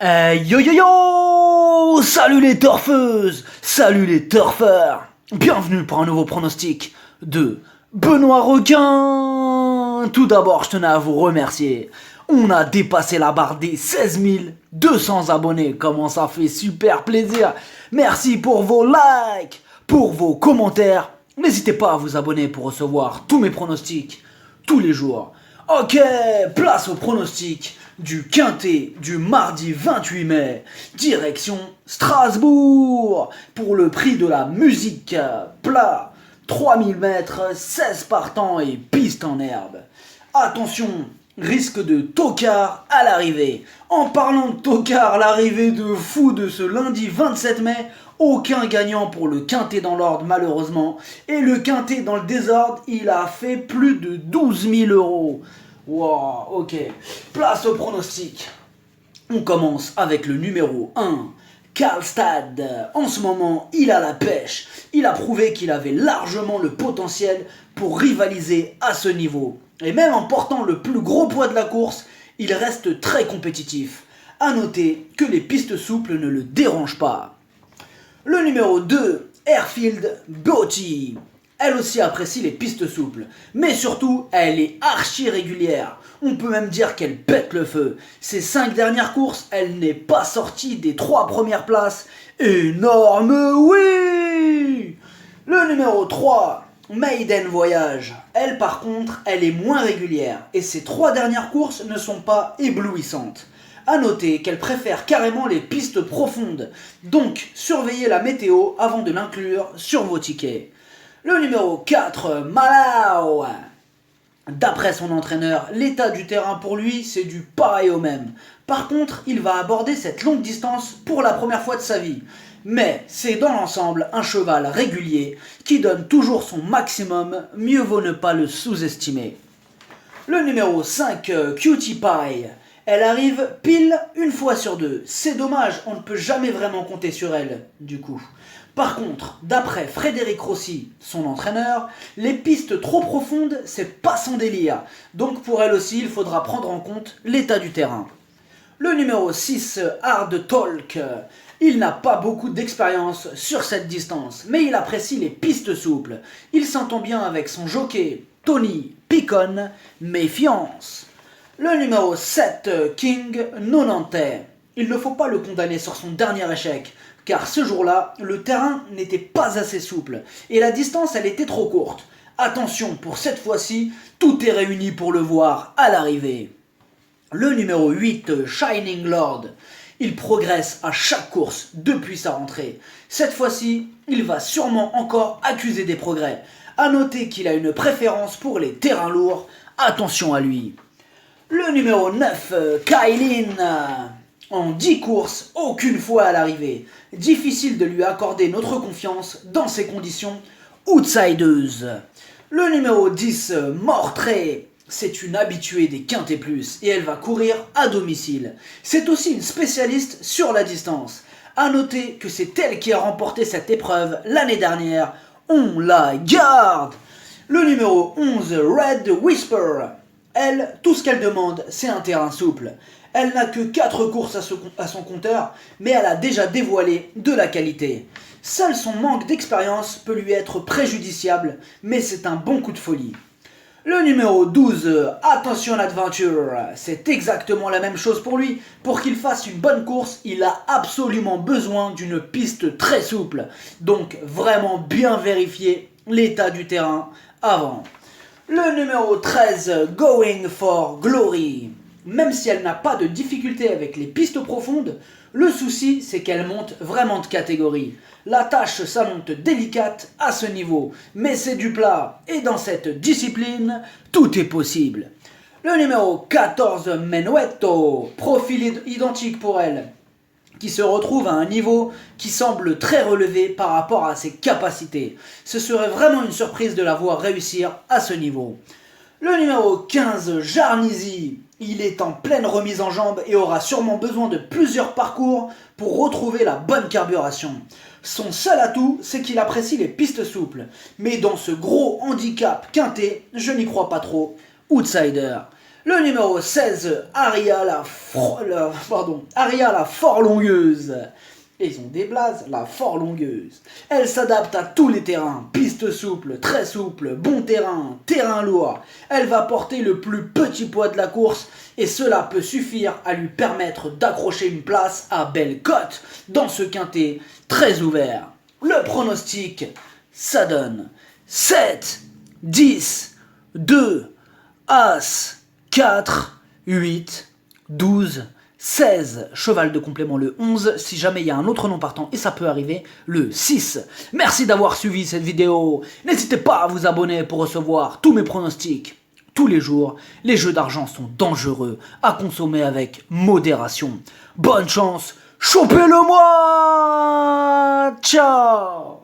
Yo yo yo! Salut les turfeuses! Salut les turfeurs! Bienvenue pour un nouveau pronostic de Benoît Requin! Tout d'abord, je tenais à vous remercier. On a dépassé la barre des 16 200 abonnés. Comment ça fait super plaisir! Merci pour vos likes, pour vos commentaires. N'hésitez pas à vous abonner pour recevoir tous mes pronostics tous les jours. Ok, place au pronostic du quintet du mardi 28 mai, direction Strasbourg, pour le prix de la musique, plat, 3000 mètres, 16 partants et piste en herbe. Attention, risque de tocard à l'arrivée. En parlant de tocard, l'arrivée de fou de ce lundi 27 mai, aucun gagnant pour le quintet dans l'ordre malheureusement. Et le quintet dans le désordre, il a fait plus de 12 000 €. Wow, ok. Place au pronostic. On commence avec le numéro 1. Karlstad. En ce moment, il a la pêche. Il a prouvé qu'il avait largement le potentiel pour rivaliser à ce niveau. Et même en portant le plus gros poids de la course, il reste très compétitif. A noter que les pistes souples ne le dérangent pas. Le numéro 2, Airfield Beauty. Elle aussi apprécie les pistes souples, mais surtout, elle est archi régulière. On peut même dire qu'elle pète le feu. Ces 5 dernières courses, elle n'est pas sortie des 3 premières places. Énorme oui! Le numéro 3, Maiden Voyage. Elle par contre, elle est moins régulière et ses 3 dernières courses ne sont pas éblouissantes. A noter qu'elle préfère carrément les pistes profondes, donc surveillez la météo avant de l'inclure sur vos tickets. Le numéro 4, Malau. D'après son entraîneur, l'état du terrain pour lui, c'est du pareil au même. Par contre, il va aborder cette longue distance pour la première fois de sa vie. Mais c'est dans l'ensemble un cheval régulier qui donne toujours son maximum, mieux vaut ne pas le sous-estimer. Le numéro 5, Cutie Pie. Elle arrive pile une fois sur 2. C'est dommage, on ne peut jamais vraiment compter sur elle, du coup. Par contre, d'après Frédéric Rossi, son entraîneur, les pistes trop profondes, c'est pas son délire. Donc pour elle aussi, il faudra prendre en compte l'état du terrain. Le numéro 6, Hard Talk. Il n'a pas beaucoup d'expérience sur cette distance, mais il apprécie les pistes souples. Il s'entend bien avec son jockey, Tony Picon, méfiance. Le numéro 7, King Nonantais. Il ne faut pas le condamner sur son dernier échec, car ce jour-là, le terrain n'était pas assez souple, et la distance, elle était trop courte. Attention, pour cette fois-ci, tout est réuni pour le voir à l'arrivée. Le numéro 8, Shining Lord. Il progresse à chaque course depuis sa rentrée. Cette fois-ci, il va sûrement encore accuser des progrès. A noter qu'il a une préférence pour les terrains lourds. Attention à lui. Le numéro 9, Kailin. En 10 courses, aucune fois à l'arrivée. Difficile de lui accorder notre confiance dans ces conditions outsideuses. Le numéro 10, Mortray. C'est une habituée des Quintet Plus et elle va courir à domicile. C'est aussi une spécialiste sur la distance. A noter que c'est elle qui a remporté cette épreuve l'année dernière. On la garde. Le numéro 11, Red Whisper. Elle, tout ce qu'elle demande, c'est un terrain souple. Elle n'a que 4 courses à son compteur, mais elle a déjà dévoilé de la qualité. Seul son manque d'expérience peut lui être préjudiciable, mais c'est un bon coup de folie. Le numéro 12, Attention Adventure, c'est exactement la même chose pour lui. Pour qu'il fasse une bonne course, il a absolument besoin d'une piste très souple. Donc vraiment bien vérifier l'état du terrain avant. Le numéro 13, Going for Glory. Même si elle n'a pas de difficulté avec les pistes profondes, le souci c'est qu'elle monte vraiment de catégorie. La tâche s'annonce délicate à ce niveau, mais c'est du plat, et dans cette discipline, tout est possible. Le numéro 14, Menuetto, profil identique pour elle, qui se retrouve à un niveau qui semble très relevé par rapport à ses capacités. Ce serait vraiment une surprise de la voir réussir à ce niveau. Le numéro 15, Jarnizi, il est en pleine remise en jambes et aura sûrement besoin de plusieurs parcours pour retrouver la bonne carburation. Son seul atout, c'est qu'il apprécie les pistes souples. Mais dans ce gros handicap quintet, je n'y crois pas trop. Outsider. Le numéro 16, Aria la Fort-Longueuse. Et ils ont des blazes, la Fort-Longueuse. Elle s'adapte à tous les terrains, piste souple, très souple, bon terrain, terrain lourd. Elle va porter le plus petit poids de la course et cela peut suffire à lui permettre d'accrocher une place à belle cote dans ce quintet très ouvert. Le pronostic, ça donne 7, 10, 2, As, 4, 8, 12, 16, cheval de complément le 11, si jamais il y a un autre nom partant, et ça peut arriver, le 6. Merci d'avoir suivi cette vidéo. N'hésitez pas à vous abonner pour recevoir tous mes pronostics tous les jours. Les jeux d'argent sont dangereux, à consommer avec modération. Bonne chance, chopez-le moi. Ciao.